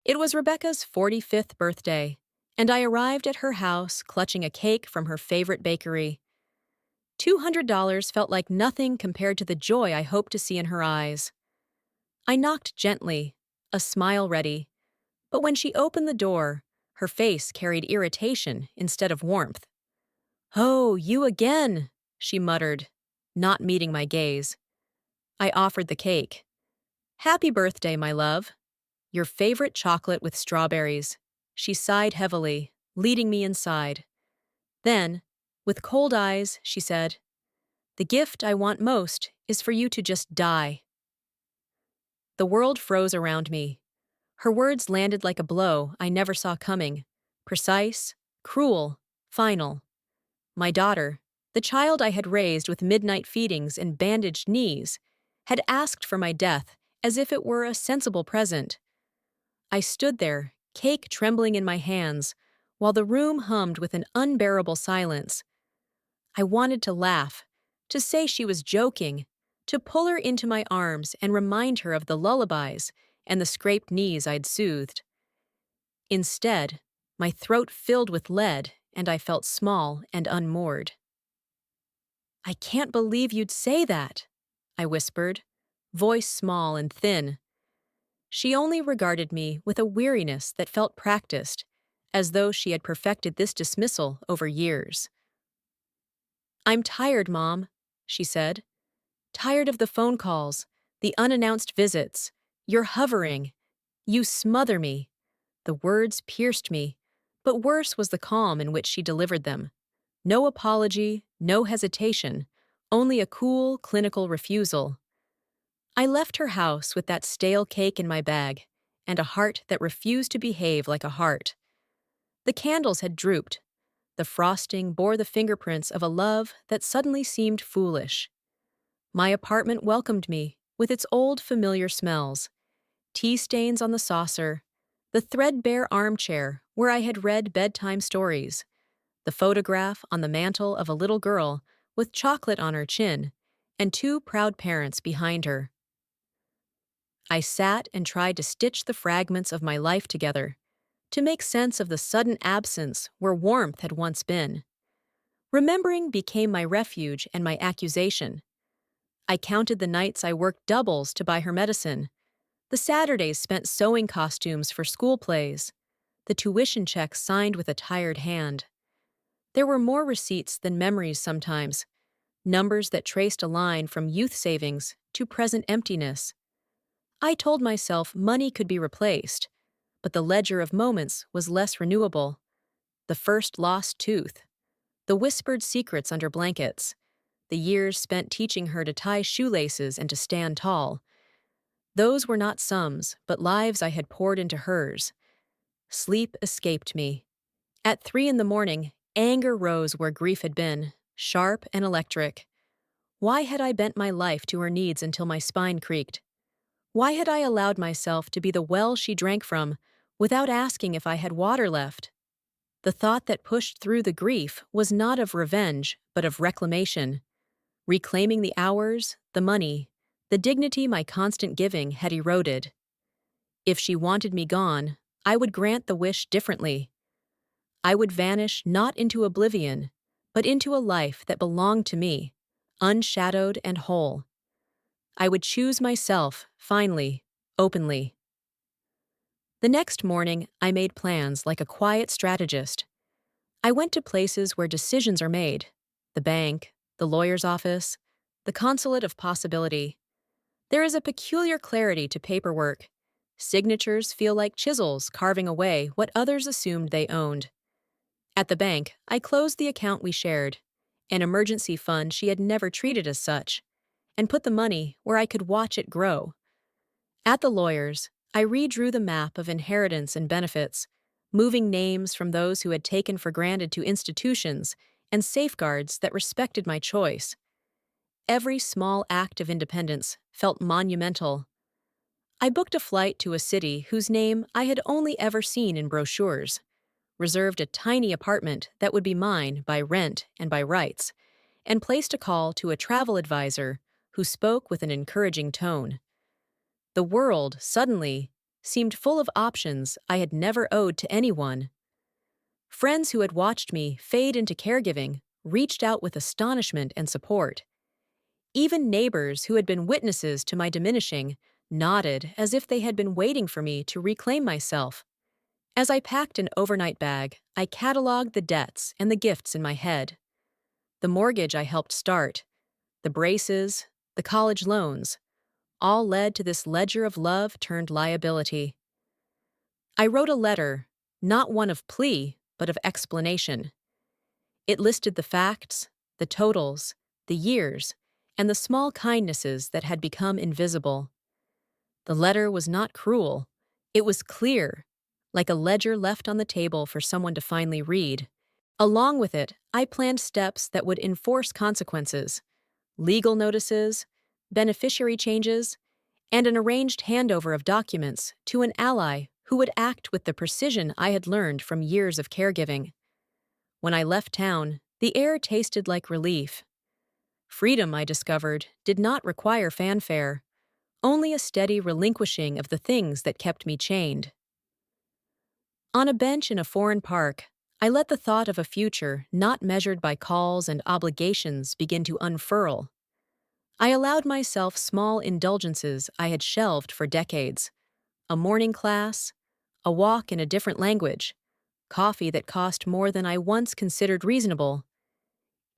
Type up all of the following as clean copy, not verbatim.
It was Rebecca's 45th birthday, and I arrived at her house clutching a cake from her favorite bakery. $200 felt like nothing compared to the joy I hoped to see in her eyes. I knocked gently, a smile ready, but when she opened the door, her face carried irritation instead of warmth. "Oh, you again," she muttered, not meeting my gaze. I offered the cake. "Happy birthday, my love. Your favorite chocolate with strawberries." She sighed heavily, leading me inside. Then, with cold eyes, she said, "The gift I want most is for you to just die." The world froze around me. Her words landed like a blow I never saw coming. Precise, cruel, final. My daughter, the child I had raised with midnight feedings and bandaged knees, had asked for my death as if it were a sensible present. I stood there, cake trembling in my hands, while the room hummed with an unbearable silence. I wanted to laugh, to say she was joking, to pull her into my arms and remind her of the lullabies and the scraped knees I'd soothed. Instead, my throat filled with lead and I felt small and unmoored. "I can't believe you'd say that," I whispered, voice small and thin. She only regarded me with a weariness that felt practiced, as though she had perfected this dismissal over years. "I'm tired, Mom," she said. "Tired of the phone calls, the unannounced visits. You're hovering. You smother me." The words pierced me, but worse was the calm in which she delivered them. No apology, no hesitation, only a cool, clinical refusal. I left her house with that stale cake in my bag and a heart that refused to behave like a heart. The candles had drooped. The frosting bore the fingerprints of a love that suddenly seemed foolish. My apartment welcomed me with its old familiar smells: tea stains on the saucer, the threadbare armchair where I had read bedtime stories, the photograph on the mantel of a little girl with chocolate on her chin, and two proud parents behind her. I sat and tried to stitch the fragments of my life together, to make sense of the sudden absence where warmth had once been. Remembering became my refuge and my accusation. I counted the nights I worked doubles to buy her medicine, the Saturdays spent sewing costumes for school plays, the tuition checks signed with a tired hand. There were more receipts than memories sometimes, numbers that traced a line from youth savings to present emptiness. I told myself money could be replaced, but the ledger of moments was less renewable. The first lost tooth, the whispered secrets under blankets, the years spent teaching her to tie shoelaces and to stand tall. Those were not sums, but lives I had poured into hers. Sleep escaped me. At 3 in the morning, anger rose where grief had been, sharp and electric. Why had I bent my life to her needs until my spine creaked? Why had I allowed myself to be the well she drank from without asking if I had water left? The thought that pushed through the grief was not of revenge, but of reclamation. Reclaiming the hours, the money, the dignity my constant giving had eroded. If she wanted me gone, I would grant the wish differently. I would vanish not into oblivion, but into a life that belonged to me, unshadowed and whole. I would choose myself, finally, openly. The next morning, I made plans like a quiet strategist. I went to places where decisions are made: the bank, the lawyer's office, the consulate of possibility. There is a peculiar clarity to paperwork. Signatures feel like chisels carving away what others assumed they owned. At the bank, I closed the account we shared, an emergency fund she had never treated as such, and put the money where I could watch it grow. At the lawyer's, I redrew the map of inheritance and benefits, moving names from those who had taken for granted to institutions and safeguards that respected my choice. Every small act of independence felt monumental. I booked a flight to a city whose name I had only ever seen in brochures, reserved a tiny apartment that would be mine by rent and by rights, and placed a call to a travel advisor who spoke with an encouraging tone. The world, suddenly, seemed full of options I had never owed to anyone. Friends who had watched me fade into caregiving reached out with astonishment and support. Even neighbors who had been witnesses to my diminishing nodded as if they had been waiting for me to reclaim myself. As I packed an overnight bag, I cataloged the debts and the gifts in my head. The mortgage I helped start, the braces, the college loans, all led to this ledger of love turned liability. I wrote a letter, not one of plea, but of explanation. It listed the facts, the totals, the years, and the small kindnesses that had become invisible. The letter was not cruel. It was clear, like a ledger left on the table for someone to finally read. Along with it, I planned steps that would enforce consequences, legal notices, beneficiary changes, and an arranged handover of documents to an ally who would act with the precision I had learned from years of caregiving. When I left town, the air tasted like relief. Freedom, I discovered, did not require fanfare, only a steady relinquishing of the things that kept me chained. On a bench in a foreign park, I let the thought of a future not measured by calls and obligations begin to unfurl. I allowed myself small indulgences I had shelved for decades: a morning class, a walk in a different language, coffee that cost more than I once considered reasonable.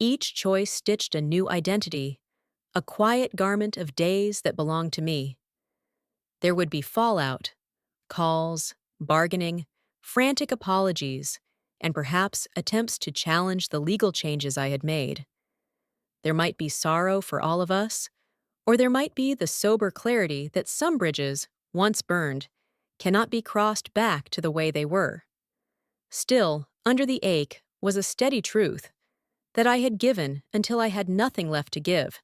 Each choice stitched a new identity, a quiet garment of days that belonged to me. There would be fallout, calls, bargaining, frantic apologies, and perhaps attempts to challenge the legal changes I had made. There might be sorrow for all of us, or there might be the sober clarity that some bridges, once burned, cannot be crossed back to the way they were. Still, under the ache was a steady truth that I had given until I had nothing left to give,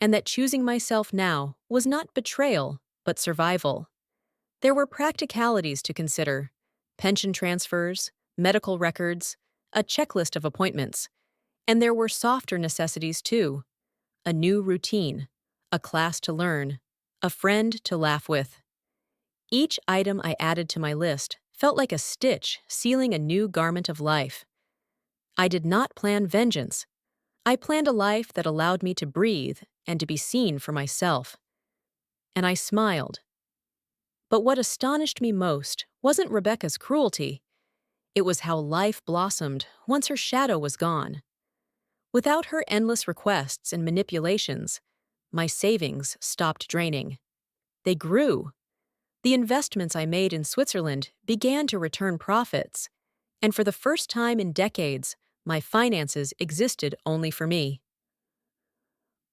and that choosing myself now was not betrayal, but survival. There were practicalities to consider: pension transfers, medical records, a checklist of appointments, and there were softer necessities too: a new routine, a class to learn, a friend to laugh with. Each item I added to my list felt like a stitch sealing a new garment of life. I did not plan vengeance. I planned a life that allowed me to breathe and to be seen for myself. And I smiled. But what astonished me most wasn't Rebecca's cruelty. It was how life blossomed once her shadow was gone. Without her endless requests and manipulations, my savings stopped draining. They grew. The investments I made in Switzerland began to return profits, and for the first time in decades, my finances existed only for me.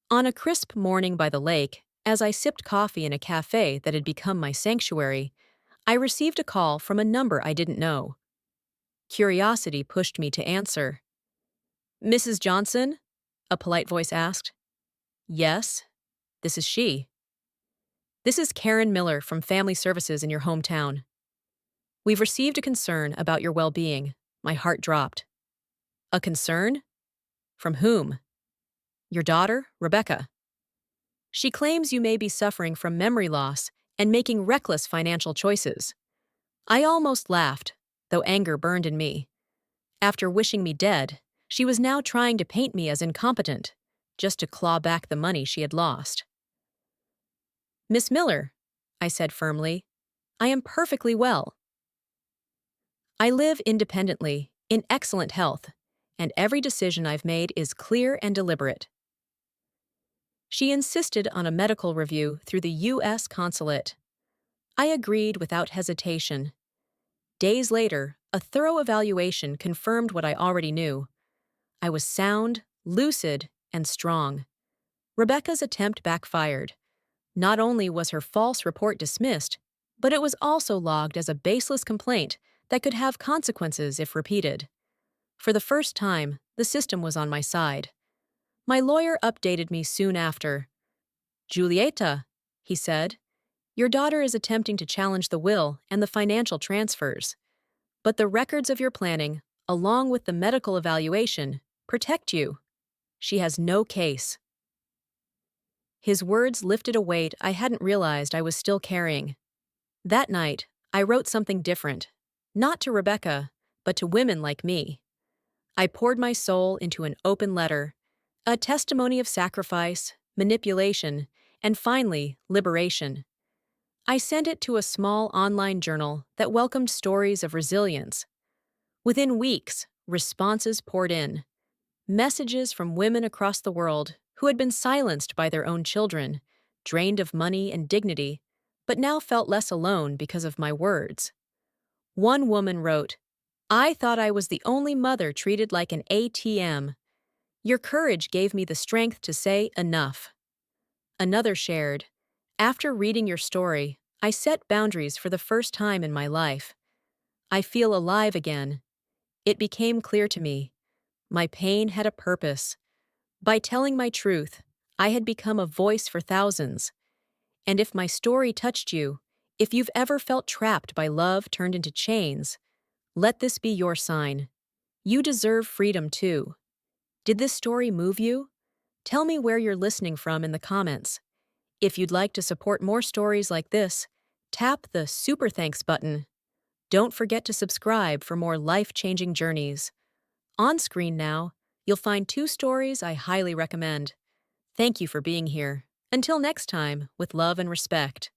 On a crisp morning by the lake, as I sipped coffee in a cafe that had become my sanctuary, I received a call from a number I didn't know. Curiosity pushed me to answer. "Mrs. Johnson?" a polite voice asked. "Yes, this is she." "This is Karen Miller from Family Services in your hometown. We've received a concern about your well-being." My heart dropped. "A concern? From whom?" "Your daughter, Rebecca. She claims you may be suffering from memory loss and making reckless financial choices." I almost laughed, though anger burned in me. After wishing me dead, she was now trying to paint me as incompetent, just to claw back the money she had lost. "Miss Miller," I said firmly, "I am perfectly well. I live independently, in excellent health, and every decision I've made is clear and deliberate." She insisted on a medical review through the U.S. consulate. I agreed without hesitation. Days later, a thorough evaluation confirmed what I already knew. I was sound, lucid, and strong. Rebecca's attempt backfired. Not only was her false report dismissed, but it was also logged as a baseless complaint that could have consequences if repeated. For the first time, the system was on my side. My lawyer updated me soon after. "Julieta," he said, "your daughter is attempting to challenge the will and the financial transfers. But the records of your planning, along with the medical evaluation, protect you. She has no case." His words lifted a weight I hadn't realized I was still carrying. That night, I wrote something different. Not to Rebecca, but to women like me. I poured my soul into an open letter, a testimony of sacrifice, manipulation, and finally, liberation. I sent it to a small online journal that welcomed stories of resilience. Within weeks, responses poured in. Messages from women across the world who had been silenced by their own children, drained of money and dignity, but now felt less alone because of my words. One woman wrote, "I thought I was the only mother treated like an ATM. Your courage gave me the strength to say enough." Another shared, "After reading your story, I set boundaries for the first time in my life. I feel alive again. It became clear to me. My pain had a purpose. By telling my truth, I had become a voice for thousands. And if my story touched you, if you've ever felt trapped by love turned into chains, let this be your sign. You deserve freedom too." Did this story move you? Tell me where you're listening from in the comments. If you'd like to support more stories like this, tap the Super Thanks button. Don't forget to subscribe for more life-changing journeys. On screen now, you'll find 2 stories I highly recommend. Thank you for being here. Until next time, with love and respect.